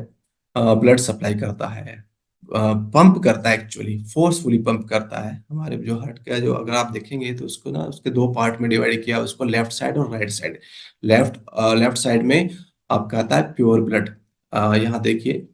ब्लड सप्लाई करता है, पंप करता है, एक्चुअली फोर्सफुली पंप करता है। हमारे जो हार्ट का जो, अगर आप देखेंगे तो उसको ना उसके 2 पार्ट में डिवाइड किया, उसको लेफ्ट साइड और राइट साइड। लेफ्ट साइड में आपका आता है प्योर ब्लड। यहाँ देखिए,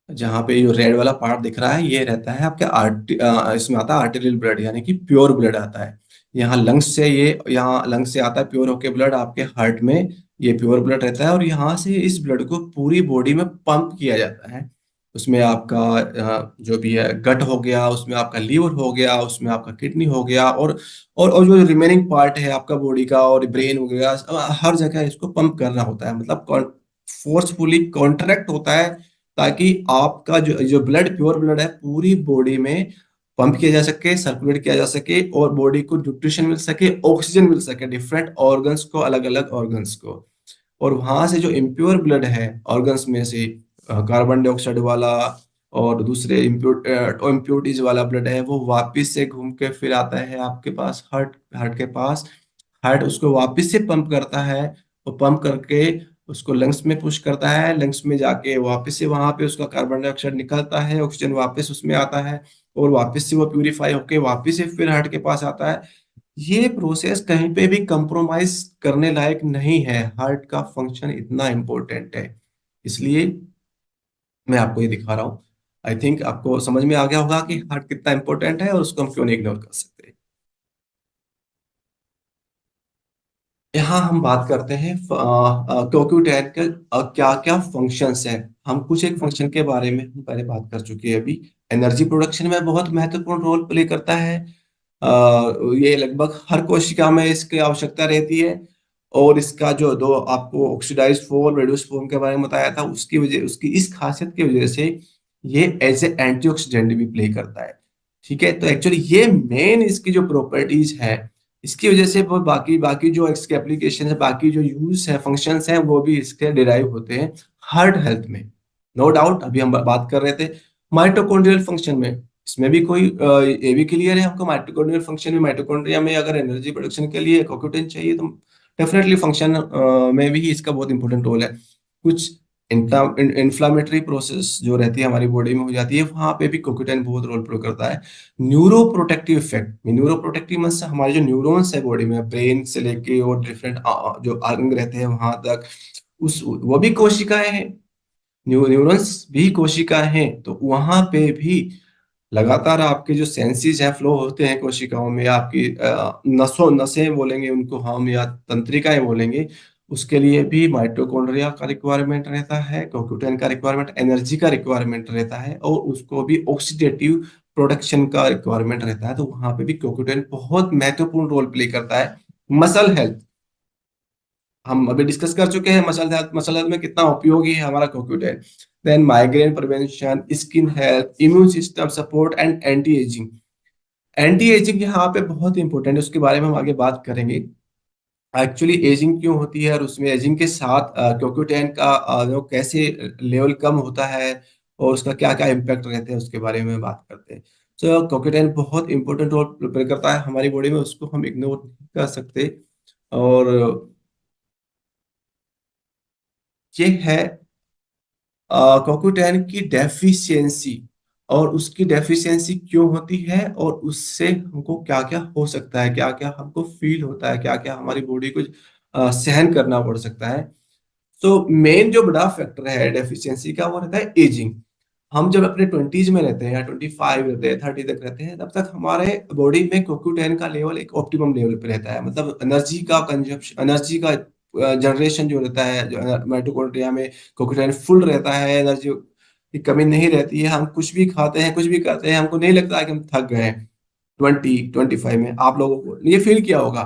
जहाँ पे जो रेड वाला पार्ट दिख रहा है ये रहता है आपके इसमें आता है आर्टेरियल ब्लड, यानी कि प्योर ब्लड आता है। यहाँ लंग्स से, ये यहाँ लंग्स से आता है प्योर होके ब्लड आपके हार्ट में, ये प्योर ब्लड रहता है। और यहाँ से इस ब्लड को पूरी बॉडी में पंप किया जाता है। उसमें आपका जो भी है गट हो गया, उसमें आपका लीवर हो गया, उसमें आपका किडनी हो गया, और जो रिमेनिंग पार्ट है आपका बॉडी का, और ब्रेन हो गया, हर जगह इसको पंप करना होता है, मतलब फोर्सफुली कॉन्ट्रैक्ट होता है, ताकि आपका जो जो ब्लड, प्योर ब्लड है, पूरी बॉडी में पंप किया जा सके, सर्कुलेट किया जा सके और बॉडी को न्यूट्रिशन मिल सके, ऑक्सीजन मिल सके डिफरेंट ऑर्गन्स को, अलग अलग ऑर्गन्स को। और वहां से जो इम्प्योर ब्लड है ऑर्गन्स में से, कार्बन डाइऑक्साइड वाला और दूसरे इम्प्योरिटीज वाला ब्लड है, वो वापस से घूम के फिर आता है आपके पास हार्ट, हार्ट के पास। हार्ट उसको वापस से पंप करता है, और पंप करके उसको लंग्स में पुश करता है, लंग्स में जाके वापस से वहां पे उसका कार्बन डाइऑक्साइड निकलता है, ऑक्सीजन वापस उसमें आता है, और वापस से वो प्यूरिफाई होके वापस से फिर हार्ट के पास आता है। ये प्रोसेस कहीं पे भी कंप्रोमाइज करने लायक नहीं है, हार्ट का फंक्शन इतना इंपॉर्टेंट है। इसलिए मैं आपको ये दिखा रहा हूँ। आई थिंक आपको समझ में आ गया होगा कि हार्ट कितना इंपॉर्टेंट है और उसको हम क्यों नहीं इग्नोर कर सकते। यहाँ हम बात करते हैं CoQ10 के क्या क्या फंक्शंस हैं। हम कुछ एक फंक्शन के बारे में हम पहले बात कर चुके हैं अभी। एनर्जी प्रोडक्शन में बहुत महत्वपूर्ण रोल प्ले करता है। अ, ये लगभग हर कोशिका में इसकी आवश्यकता रहती है। और इसका जो दो आपको ऑक्सीडाइज्ड फॉर्म, रेड्यूस्ड फॉर्म के बारे में बताया था, उसकी वजह, उसकी इस खासियत की वजह से ये एज ए एंटीऑक्सीडेंट भी प्ले करता है। ठीक है, तो एक्चुअली ये मेन इसकी जो प्रॉपर्टीज है, इसकी वजह से वो बाकी बाकी जो इसके एप्लीकेशन है, बाकी जो यूज है, फंक्शंस हैं, वो भी इसके डिराइव होते हैं हार्ट हेल्थ में। नो डाउट, अभी हम बात कर रहे थे माइटोकॉन्ड्रियल फंक्शन में, इसमें भी कोई ये भी क्लियर है हमको। माइटोकॉन्ड्रियल फंक्शन में, माइटोकॉन्ड्रिया में अगर एनर्जी प्रोडक्शन के लिए CoQ10 चाहिए, तो डेफिनेटली फंक्शन में भी इसका बहुत इंपॉर्टेंट रोल है। कुछ इन्फ्लामेटरी प्रोसेस जो रहती है हमारी बॉडी में हो जाती है, वहां पे भी CoQ10 बहुत रोल प्ले करता है। Neuro protective effect, neuro protective means हमारे जो न्यूरॉन्स है बॉडी में, ब्रेन से लेके और डिफरेंट जो अंग रहते हैं वहां तक, उस वो भी कोशिकाएं हैं, न्यूरॉन्स भी कोशिकाएं हैं, तो वहां पे भी लगातार आपके जो सेंसेस हैं फ्लो होते हैं कोशिकाओं में, आपकी नसों, नसें बोलेंगे उनको हम, या तंत्रिकाएं बोलेंगे, उसके लिए भी माइटोकॉन्ड्रिया का रिक्वायरमेंट रहता है, CoQ10 का रिक्वायरमेंट, एनर्जी का रिक्वायरमेंट रहता है, और उसको भी ऑक्सीडेटिव प्रोडक्शन का रिक्वायरमेंट रहता है। तो वहां पे भी CoQ10 बहुत महत्वपूर्ण रोल प्ले करता है। मसल हेल्थ हम अभी डिस्कस कर चुके हैं, मसल हेल्थ, मसल हेल्थ में कितना उपयोगी है हमारा CoQ10। Then migraine prevention, skin health, immune system support and anti ageing. Anti ageing यहाँ पे बहुत इंपॉर्टेंट है, उसके बारे में हम आगे बात करेंगे। एक्चुअली एजिंग क्यों होती है, और उसमें एजिंग के साथ CoQ10 का जो कैसे लेवल कम होता है और उसका क्या क्या इम्पैक्ट रहते हैं, उसके बारे में बात करते हैं। तो CoQ10 बहुत इंपॉर्टेंट रोल प्ले करता है हमारी बॉडी में, उसको हम इग्नोर नहीं कर सकते। और ये है CoQ10 की डेफिशिएंसी, और उसकी डेफिशिएंसी क्यों होती है, और उससे हमको क्या क्या हो सकता है, क्या क्या हमको फील होता है, क्या क्या हमारी बॉडी को सहन करना पड़ सकता है। तो मेन जो बड़ा फैक्टर है डेफिशिएंसी का, वो रहता है एजिंग। हम जब अपने 20s में रहते हैं, या 25 रहते हैं, 30 तक रहते हैं, तब तक हमारे बॉडी में CoQ10 का लेवल एक ऑप्टिमम लेवल पे रहता है। मतलब एनर्जी का कंजप्शन, एनर्जी का जनरेशन जो रहता है, जो माइटोकॉन्ड्रिया में CoQ10 फुल रहता है, एनर्जी की कमी नहीं रहती है। हम कुछ भी खाते हैं, कुछ भी करते हैं, हमको नहीं लगता है कि हम थक गए हैं। 25 में आप लोगों को ये फील किया होगा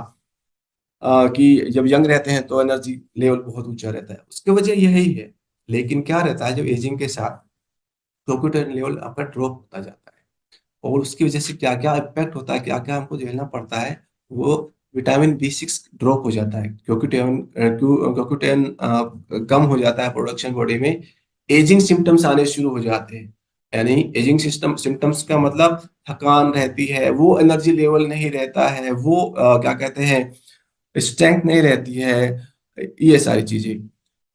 कि जब यंग रहते हैं तो एनर्जी लेवल बहुत ऊंचा रहता है, उसकी वजह यही है। लेकिन क्या रहता है, जब एजिंग के साथ CoQ10 लेवल आपका ड्रॉप होता जाता है, और उसकी वजह से क्या क्या इम्पैक्ट होता है, क्या क्या हमको झेलना पड़ता है, वो विटामिन B6 ड्रॉप हो जाता है, CoQ10 कम हो जाता है प्रोडक्शन बॉडी में, एजिंग सिम्टम्स आने शुरू हो जाते हैं। यानी एजिंग सिस्टम सिम्टम्स का मतलब थकान रहती है, वो एनर्जी लेवल नहीं रहता है, वो क्या कहते हैं, स्ट्रेंथ नहीं रहती है, ये सारी चीजें।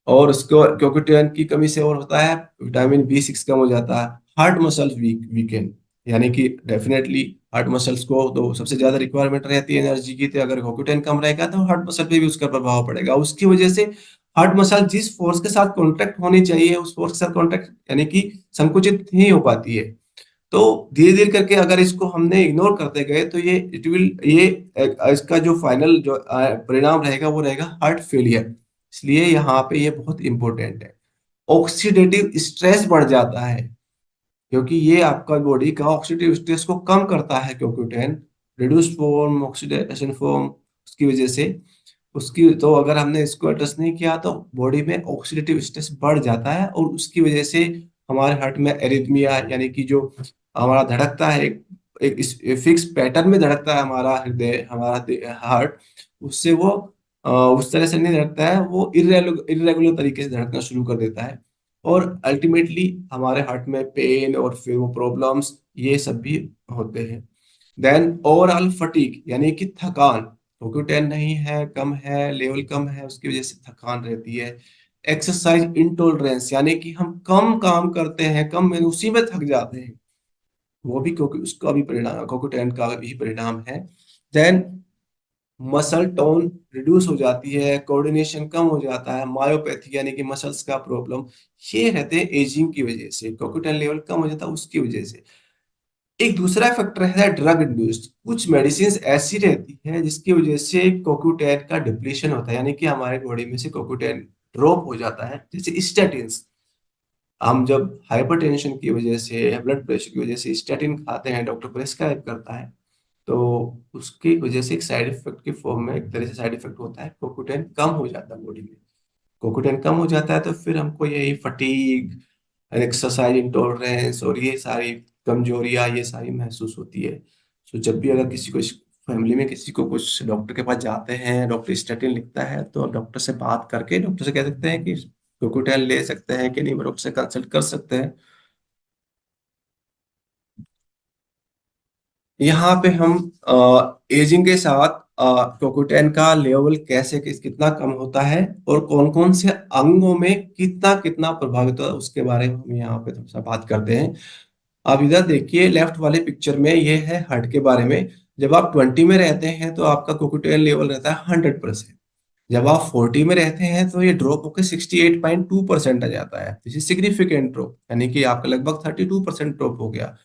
और उसको CoQ10 की कमी से और होता है, विटामिन B6 कम हो जाता है, हार्ट मसल्स वीकेंड। यानी कि डेफिनेटली हार्ट मसल्स को तो सबसे ज्यादा रिक्वायरमेंट रहती है एनर्जी की, तो अगर CoQ10 कम रहेगा तो हार्ट मसल पे भी उसका प्रभाव पड़ेगा। उसकी वजह से हार्ट मसल जिस फोर्स के साथ कॉन्ट्रैक्ट होनी चाहिए, उस फोर्स के साथ कॉन्ट्रैक्ट यानी कि संकुचित नहीं हो पाती है। तो धीरे धीरे करके अगर इसको हमने इग्नोर करते गए, तो ये इट विल ये इसका जो फाइनल जो परिणाम रहेगा, वो रहेगा हार्ट फेलियर। इसलिए यहाँ पे ये बहुत इंपॉर्टेंट है। ऑक्सीडेटिव स्ट्रेस बढ़ जाता है, क्योंकि ये आपका बॉडी का ऑक्सीडेटिव स्ट्रेस को कम करता है CoQ10, reduce form, oxidation form, उसकी वजह से उसकी, तो अगर हमने इसको एड्रेस नहीं किया तो बॉडी में ऑक्सीडेटिव स्ट्रेस बढ़ जाता है, और उसकी वजह से हमारे हार्ट में एरिथमिया, यानी कि जो हमारा धड़कता है एक फिक्स पैटर्न में धड़कता है हमारा हृदय, हमारा हार्ट, उससे वो उस तरह से नहीं धड़कता है, वो इरेगुलर तरीके से धड़कना शुरू कर देता है। और अल्टीमेटली हमारे हार्ट में पेन और फिर वो प्रॉब्लम्स ये सब भी होते हैं। देन ओवरऑल फटीग यानी कि थकान, कोक्यूटेन नहीं है, कम है, लेवल कम है, उसकी वजह से थकान रहती है। एक्सरसाइज इंटॉलरेंस यानी कि हम कम काम करते हैं, कम में उसी में थक जाते हैं, वो भी क्योंकि उसका भी परिणाम कोक्यूटेन का भी परिणाम है। देन मसल टोन रिड्यूस हो जाती है, कोऑर्डिनेशन कम हो जाता है, मायोपैथी यानी कि मसल्स का प्रॉब्लम, ये रहते हैं एजिंग की वजह से, कोक्यूटेन लेवल कम हो जाता है उसकी वजह से। एक दूसरा फैक्टर है ड्रग इंड्यूस्ड, कुछ मेडिसिन ऐसी रहती है जिसकी वजह से कोक्यूटेन का डिप्लीशन होता है, यानी कि हमारे बॉडी में से कोक्यूटेन ड्रॉप हो जाता है, जैसे स्टैटिन्स। हम जब हाइपरटेंशन की वजह से या ब्लड प्रेशर की वजह से स्टैटिन खाते हैं, डॉक्टर प्रेस्क्राइब करता है, तो उसकी वजह से एक साइड इफेक्ट की फॉर्म में एक तरह से साइड इफेक्ट होता है, कोक्यूटेन कम हो जाता है बॉडी में। कोक्यूटेन कम हो जाता है तो फिर हमको यही फटीग, एक्सरसाइज इंटॉलरेंस और ये सारी कमजोरियां ये सारी महसूस होती है। तो जब भी अगर किसी को फैमिली में किसी को कुछ डॉक्टर के पास जाते हैं, डॉक्टर स्टेटिन लिखता है, तो आप डॉक्टर से बात करके डॉक्टर से कह सकते हैं कि कोकोटेल ले सकते हैं कि नहीं, डॉक्टर से कंसल्ट कर सकते हैं। यहाँ पे हम एजिंग के साथ कोकोटेन का लेवल कैसे कितना कम होता है और कौन कौन से अंगों में कितना कितना प्रभावित होता है उसके बारे में हम यहाँ पे थोड़ा सा बात करते हैं। आप इधर देखिए लेफ्ट वाले पिक्चर में, ये है हार्ट के बारे में। जब आप 20 में रहते हैं तो आपका कोकोटेल लेवल रहता है 100%। जब आप 40 में रहते हैं तो ये ड्रॉप होकर 68.2% आ जाता है, दिस इज सिग्निफिकेंट ड्रॉप, यानी कि आपका लगभग 32% ड्रॉप हो गया।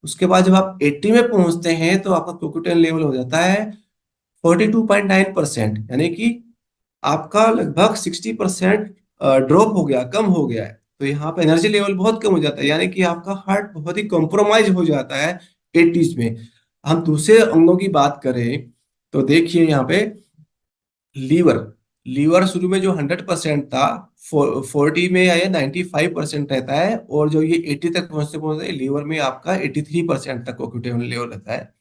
उसके बाद जब आप 80 में पहुंचते हैं तो आपका कोकोटेल लेवल हो जाता है 42.9%, यानी कि आपका लगभग 60% ड्रॉप हो गया, कम हो गया है। तो यहाँ पे एनर्जी लेवल बहुत कम हो जाता है, यानी कि आपका हार्ट बहुत ही कॉम्प्रोमाइज हो जाता है 80s में। हम दूसरे अंगों की बात करें तो देखिए यहाँ पे लीवर, लीवर शुरू में जो 100% था 40 में या 95% रहता है, और जो ये 80 तक पहुंचते पहुंचते लीवर में आपका 83% तक ऑक्यूटेशन लेवल रहता है।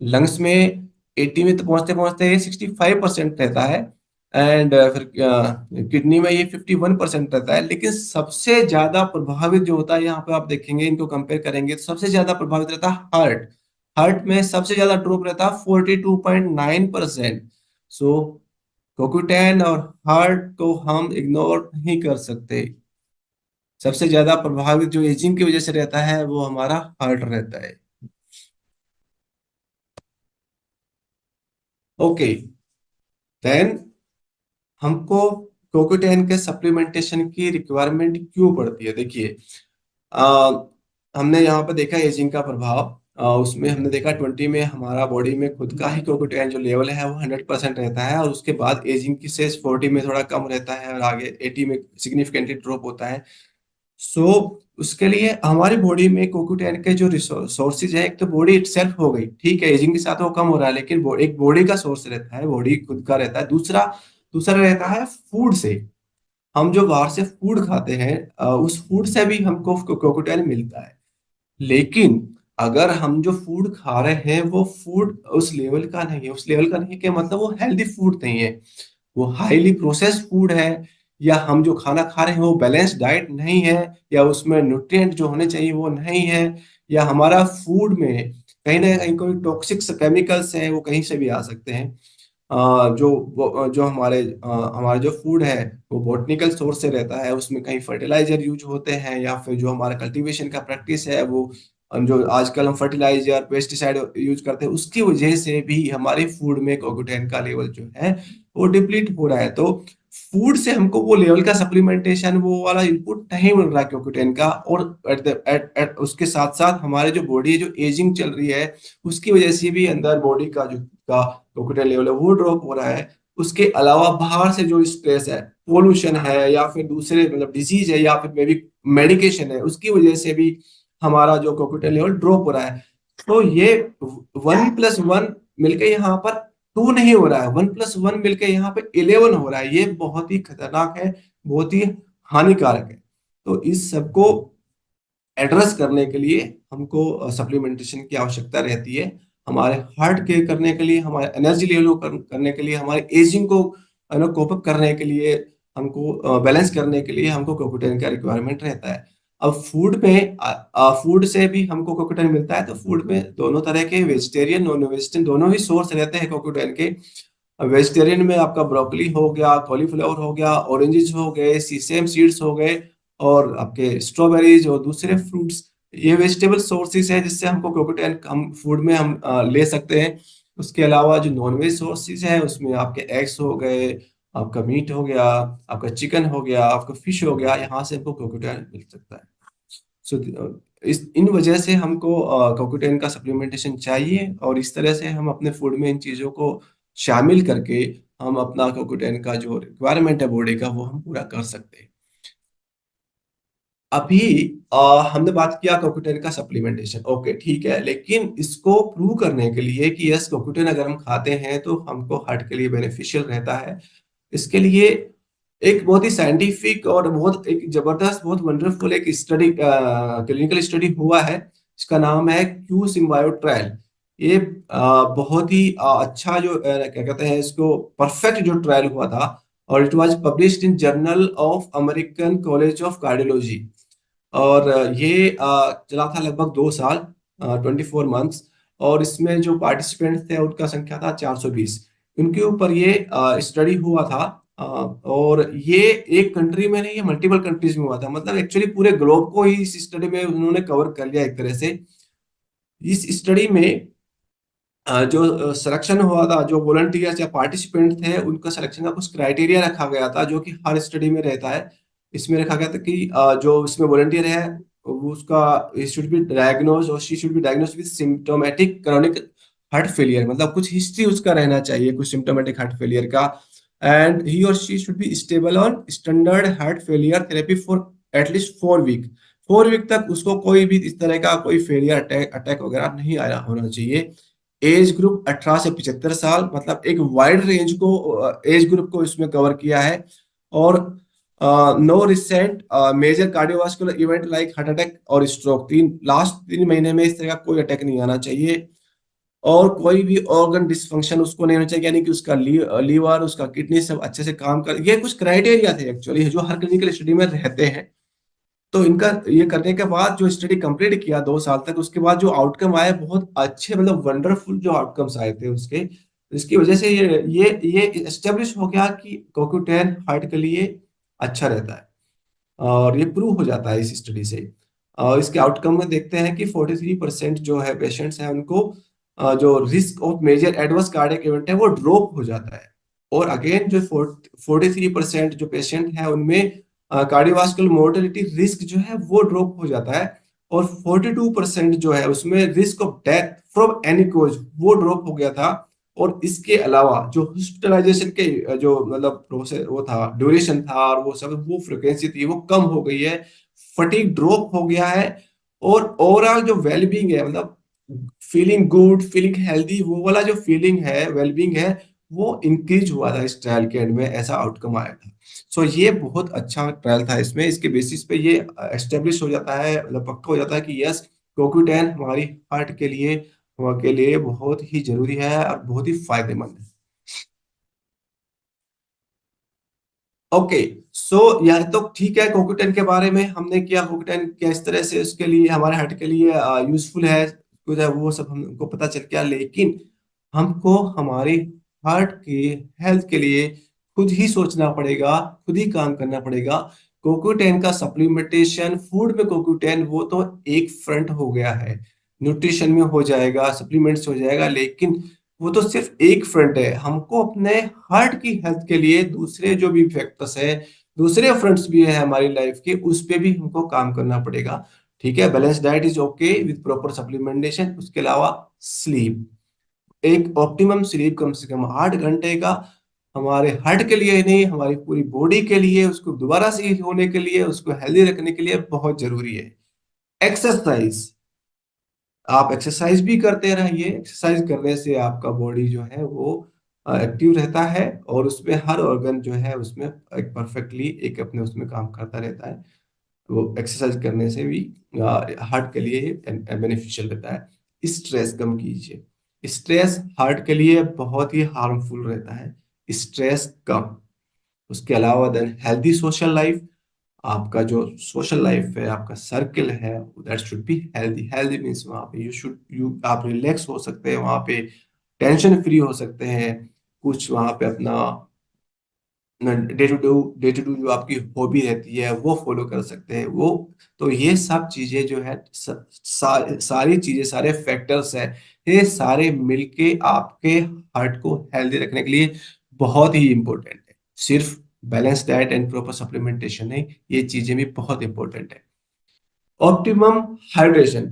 लंग्स में 80 में तो पहुंचते पहुंचते ये 65% रहता है, एंड फिर किडनी में ये 51% रहता है। लेकिन सबसे ज्यादा प्रभावित जो होता है, यहाँ पे आप देखेंगे इनको कंपेयर करेंगे तो सबसे ज्यादा प्रभावित रहता है हार्ट। हार्ट में सबसे ज्यादा ड्रॉप रहता है 42.9%। सो कोकुटेन और हार्ट को हम इग्नोर नहीं कर सकते। सबसे ज्यादा प्रभावित जो एजिंग की वजह से रहता है वो हमारा हार्ट रहता है। ओके, देन हमको कोकोटेन के सप्लीमेंटेशन की रिक्वायरमेंट क्यों पड़ती है? देखिए, आ, हमने यहाँ पे देखा एजिंग का प्रभाव। उसमें हमने देखा 20 में हमारा बॉडी में खुद का ही कोकोटेन जो लेवल है वो 100% रहता है, और उसके बाद एजिंग की से 40 में थोड़ा कम रहता है और आगे 80 में सिग्निफिकेंटली ड्रॉप होता है। सो उसके लिए हमारी बॉडी में कोकोटेन के जो सोर्सेज है, एक तो बॉडी इटसेल्फ हो गई, ठीक है, एजिंग के साथ वो कम हो रहा है, लेकिन एक बॉडी का सोर्स रहता है, बॉडी खुद का रहता है। दूसरा दूसरा रहता है फूड से। हम जो बाहर से फूड खाते हैं उस फूड से भी हमको कोकोटेल मिलता है। लेकिन अगर हम जो फूड खा रहे हैं वो फूड उस लेवल का नहीं है, उस लेवल का नहीं, क्या मतलब वो हेल्दी फूड नहीं है, वो हाईली प्रोसेस्ड फूड है, या हम जो खाना खा रहे हैं वो बैलेंस डाइट नहीं है, या उसमें न्यूट्रिएंट जो होने चाहिए वो नहीं है, या हमारा फूड में कहीं ना कहीं कोई टॉक्सिक केमिकल्स हैं, वो कहीं से भी आ सकते हैं। जो हमारे जो फूड है वो बॉटनिकल सोर्स से रहता है, उसमें कहीं फर्टिलाइजर यूज होते हैं, या फिर जो हमारा कल्टीवेशन का प्रैक्टिस है वो जो आजकल हम फर्टिलाइजर पेस्टिसाइड यूज करते हैं उसकी वजह से भी हमारे फूड में कोकोटेन का लेवल जो है वो डिप्लीट हो रहा है। तो फूड से हमको वो लेवल का सप्लीमेंटेशन, वो वाला इनपुट नहीं मिल रहा है कोकोटेन का। और उसके साथ साथ हमारे जो बॉडी जो एजिंग चल रही है उसकी वजह से भी अंदर बॉडी का जो का कोकोटेन लेवल है वो ड्रॉप हो रहा है। उसके अलावा बाहर से जो स्ट्रेस है, पोल्यूशन है, या फिर दूसरे मतलब डिजीज है, या फिर मे बी मेडिकेशन है, उसकी वजह से भी हमारा जो कोकोटेन लेवल ड्रॉप हो रहा है। तो ये 1+1 मिलके यहाँ पर 2 नहीं हो रहा है, 1+1 मिलके यहाँ पे 11 हो रहा है। ये बहुत ही खतरनाक है, बहुत ही हानिकारक है। तो इस सबको एड्रेस करने के लिए हमको सप्लीमेंटेशन की आवश्यकता रहती है। हमारे हार्ट के करने के लिए, हमारे एनर्जी लेवल को करने के लिए, हमारे एजिंग को कोप अप करने के लिए, हमको बैलेंस करने के लिए हमको कोकोटेन का रिक्वायरमेंट रहता है। अब फूड में फूड से भी हमको कोकोटेन मिलता है, तो फूड में दोनों तरह के वेजिटेरियन नॉन वेजिटेरियन दोनों ही सोर्स रहते हैं कोकोटेन के। वेजिटेरियन में आपका ब्रोकली हो गया, कॉलीफ्लावर हो गया, ऑरेंजेस हो गए, सीसेम सीड्स हो गए, और आपके स्ट्रॉबेरीज और दूसरे फ्रूट्स, ये वेजिटेबल सोर्सेज है जिससे हमको कोकोटेन हम फूड में हम ले सकते हैं। उसके अलावा जो नॉन वेज सोर्सेज है उसमें आपके एग्स हो गए, आपका मीट हो गया, आपका चिकन हो गया, आपका फिश हो गया, यहाँ से हमको कोकोटेन मिल सकता है। सो इस इन वजह से हमको कोकोटेन का सप्लीमेंटेशन चाहिए, और इस तरह से हम अपने फूड में इन चीज़ों को शामिल करके हम अपना कोकोटेन का जो रिक्वायरमेंट है बॉडी का, वो हम पूरा कर सकते हैं। अभी हमने बात किया कोकोटेन का सप्लीमेंटेशन, ओके ठीक है, लेकिन इसको प्रूव करने के लिए कि यस कोकोटेन अगर हम खाते हैं तो हमको हार्ट के लिए बेनिफिशियल रहता है, इसके लिए एक बहुत ही साइंटिफिक और बहुत एक जबरदस्त, बहुत वंडरफुल एक स्टडी, क्लिनिकल स्टडी हुआ है। इसका नाम है क्यू सिम्बायोट ट्रायल। ये बहुत ही अच्छा जो क्या कहते हैं इसको, परफेक्ट जो ट्रायल हुआ था, और it was published in journal of American college of cardiology. और ये चला था लगभग 2 साल, 24 मंथ्स। और इसमें जो पार्टिसिपेंट्स थे उनका संख्या था 420। उनके ऊपर ये स्टडी हुआ था। और ये एक कंट्री में नहीं, ये मल्टीपल कंट्रीज में हुआ था, मतलब एक्चुअली पूरे ग्लोब को ही इस स्टडी में उन्होंने कवर कर लिया एक तरह से। इस स्टडी में जो सिलेक्शन हुआ था, जो वॉलंटियर्स या पार्टिसिपेंट थे, उनका सिलेक्शन का कुछ क्राइटेरिया रखा गया था जो कि हर स्टडी में रहता है। इसमें रखा गया था कि जो इसमें वॉलंटियर है वो उसका शुड बी डायग्नोज और she should be diagnose with symptomatic chronic heart failure, मतलब कुछ हिस्ट्री उसका रहना चाहिए कुछ सिम्टोमेटिक हार्ट फेलियर का। एंड ही और she should be stable on standard heart failure therapy for at least 4 week. 4 week तक उसको कोई भी इस तरह का कोई फेलियर अटैक अटैक वगैरह नहीं आया होना चाहिए। एज ग्रुप 18 से 75 साल, मतलब एक वाइड रेंज को एज ग्रुप को इसमें कवर किया है। और no recent major cardiovascular event like heart attack और स्ट्रोक, लास्ट 3 महीने में इस तरह का कोई अटैक नहीं आना चाहिए। और कोई भी ऑर्गन डिसफंक्शन उसको नहीं होना चाहिए, यानी कि उसका लीवर, उसका किडनी सब अच्छे से काम कर, ये कुछ क्राइटेरिया थे एक्चुअली जो हर क्लिनिकल स्टडी में रहते हैं। तो इनका ये करने के बाद जो स्टडी कंप्लीट किया 2 साल तक, उसके बाद जो आउटकम आए बहुत अच्छे, मतलब वंडरफुल जो आउटकम्स आए थे उसके, इसकी वजह से ये एस्टेब्लिश हो गया कि कोक्यूटेन हार्ट के लिए अच्छा रहता है, और ये प्रूव हो जाता है इस स्टडी से। और इसके आउटकम में देखते हैं कि 43% जो है पेशेंट्स हैं उनको जो risk of major adverse cardiac event है वो ड्रॉप हो जाता है। और अगेन जो 43% जो पेशेंट है उनमें कार्डियोवास्कुलर मोर्टेलिटी रिस्क जो है वो ड्रॉप हो जाता है। और 42% जो है उसमें risk of death from any cause वो ड्रॉप हो गया था। और इसके अलावा जो हॉस्पिटलाइजेशन के जो मतलब प्रोसेस वो था, ड्यूरेशन था, और वो सब वो फ्रिक्वेंसी थी वो कम हो गई है, फटीग ड्रॉप हो गया है। और ओवरऑल जो वेलबींग है, मतलब फीलिंग गुड, फीलिंग हेल्दी, वो वाला जो फीलिंग है, वेलबींग है, वो इंक्रीज हुआ था इस ट्रायल के एंड में, ऐसा आउटकम आया था। सो ये बहुत अच्छा ट्रायल था। इसमें इसके बेसिस पे ये एस्टेब्लिश हो जाता है, मतलब पक्का हो जाता है कि यस कोक्यूटेन हमारी हार्ट के लिए बहुत ही जरूरी है और बहुत ही फायदेमंद है। ओके, सो यह तो ठीक है, कोक्यूटेन के बारे में हमने किया, कोक्यूटेन किस तरह से उसके लिए हमारे हार्ट के लिए यूजफुल है, कुछ है वो सब हमको पता चल गया। लेकिन हमको हमारी हार्ट के हेल्थ के लिए खुद ही सोचना पड़ेगा, खुद ही काम करना पड़ेगा। कोक्यूटेन का सप्लीमेंटेशन फूड में, कोक्यूटेन वो तो एक फ्रंट हो गया है, न्यूट्रिशन में हो जाएगा, सप्लीमेंट्स हो जाएगा, लेकिन वो तो सिर्फ एक फ्रंट है। हमको अपने हार्ट की हेल्थ के लिए दूसरे जो भी फैक्टर्स है, दूसरे फ्रंट्स भी है हमारी लाइफ के, उस पे भी हमको काम करना पड़ेगा। ठीक है, balance diet is okay with proper supplementation. उसके अलावा स्लीप, एक ऑप्टिमम स्लीप कम से कम 8 घंटे का, हमारे हार्ट के लिए ही नहीं, हमारी पूरी बॉडी के लिए, उसको दोबारा से होने के लिए, उसको हेल्दी रखने के लिए बहुत जरूरी है। एक्सरसाइज, आप एक्सरसाइज भी करते रहिए, एक्सरसाइज करने से आपका बॉडी जो है वो एक्टिव रहता है, और उसमें हर ऑर्गन जो है उसमें एक परफेक्टली एक अपने उसमें काम करता रहता है। वो एक्सरसाइज करने से भी हार्ट के लिए बेनिफिशियल रहता है। स्ट्रेस कम कीजिए, स्ट्रेस हार्ट के लिए बहुत ही हार्मफुल रहता है, स्ट्रेस कम। उसके अलावा देन हेल्दी सोशल लाइफ, आपका जो सोशल लाइफ है, आपका सर्कल है, that should be healthy. Healthy means वहाँ पे यू आप रिलैक्स हो सकते हैं, वहाँ पे टेंशन फ्री हो सकते हैं, कुछ वहाँ पे अपना डे टू डू जो आपकी हॉबी रहती है वो फॉलो कर सकते हैं वो। तो ये सब चीजें जो है सारी चीजें, सारे फैक्टर्स है, ये सारे मिलके आपके हार्ट को हेल्दी रखने के लिए बहुत ही इंपॉर्टेंट है। सिर्फ balance diet and proper supplementation नहीं, ये चीजें भी बहुत इंपॉर्टेंट है। ऑप्टिमम हाइड्रेशन,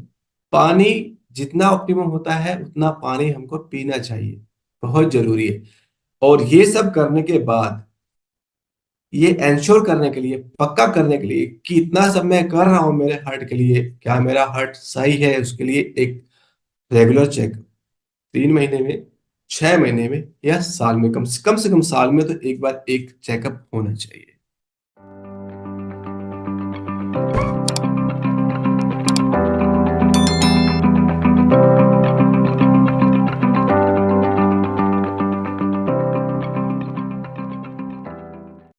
पानी जितना ऑप्टिमम होता है उतना पानी हमको पीना चाहिए, बहुत जरूरी है। और ये सब करने के बाद, ये इंश्योर करने के लिए, पक्का करने के लिए कि इतना सब मैं कर रहा हूं मेरे हार्ट के लिए, क्या मेरा हार्ट सही है, उसके लिए एक रेगुलर चेक 3 महीने में, 6 महीने में या साल में, कम से कम साल में तो एक बार एक चेकअप होना चाहिए।